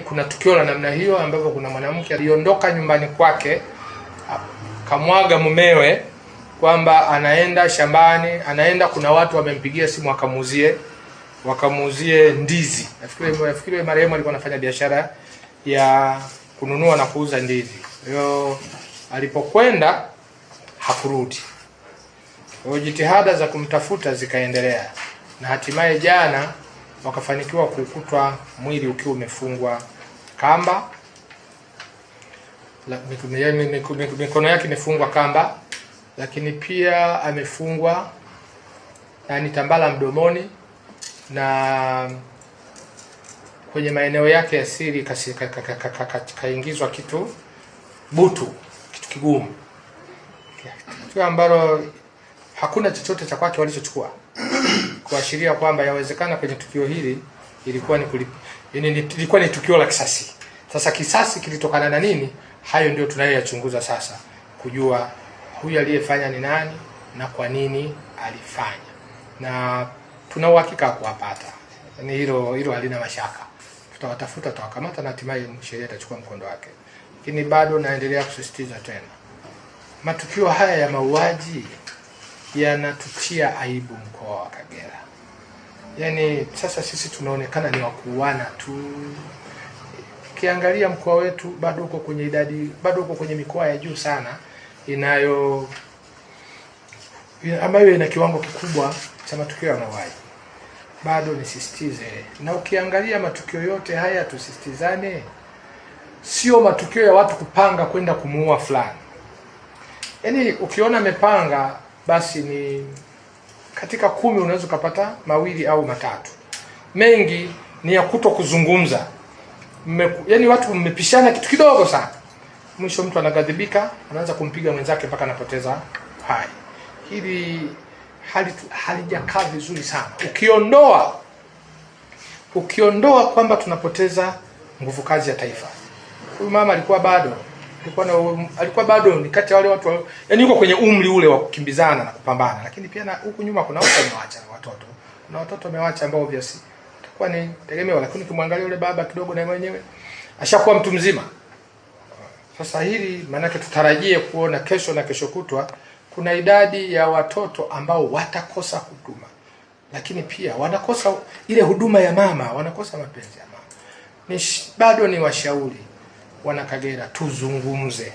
kuna tukio la namna hiyo ambapo kuna mwanamke aliondoka nyumbani kwake kamwaga mumewe kwamba anaenda shambani, kuna watu wamempigia simu wakamuuzie ndizi. Nafikiri marehemu alikuwa anafanya biashara ya kununua na kuuza ndizi. Hiyo alipokwenda hakurudi. Kwa jitihada za kumtafuta zikaendelea, na hatimaye jana wakafanikiwa kukutwa mwili ukiwa umefungwa kamba, mikono yake imefungwa kamba, lakini pia amefungwa tambala mdomoni, na kwenye maeneo yake ya siri kaingizwa kitu kigumu, kitu ambalo hakuna chochote cha kwake walichochukua, kuashiria kwamba yawezekana kwenye tukio hili ilikuwa ni tukio la kisasi. Sasa kisasi kilitokana na nini? Hayo ndio tunayoyachunguza sasa, kujua huyu aliyefanya ni nani na kwa nini alifanya, na tuna uhakika kuwapata. Yaani hilo halina mashaka. Tutawatafuta, tutawakamata na hatimaye sheria itachukua mkondo wake. Lakini bado naendelea kusisitiza tena, matukio haya ya mauaji yanatutia aibu mkoa wa Kagera. Yaani sasa sisi tunaonekana ni wakuuana tu. Ukiangalia mkoa wetu bado uko kwenye mikoa ya juu sana ambayo ina kiwango kikubwa cha matukio ya mauaji. Bado nisisitize, na ukiangalia matukio yote haya tusisitizane, sio matukio ya watu kupanga kwenda kumuua fulani. Yaani ukiona amepanga, basi ni katika 10 unaweza kupata 2 au 3. Mengi ni ya kutokuzungumza. Yaani watu mmepishana kitu kidogo sana, mwisho mtu anagadhibika, anaanza kumpiga mwenzake mpaka anapoteza hai. Hili halijakaa vizuri sana. Ukiondoa kwamba tunapoteza nguvu kazi ya taifa. Huyu mama alikuwa bado ni kati ya wale watu, yaani yuko kwenye umri ule wa kukimbizana na kupambana, lakini pia na huku nyuma kuna watu wamewacha watoto. Kuna watoto wamewacha ambao obviously itakuwa ni tegemeo, lakini kimwangalia yule baba kidogo na mwenyewe ashakuwa mtu mzima. Sasa hili maana yake tutarajie kuona kesho na kesho kutwa kuna idadi ya watoto ambao watakosa huduma, lakini pia wanakosa ile huduma ya mama, wanakosa mapenzi ya mama. Bado ni washauri wana Kagera, tuzungumze.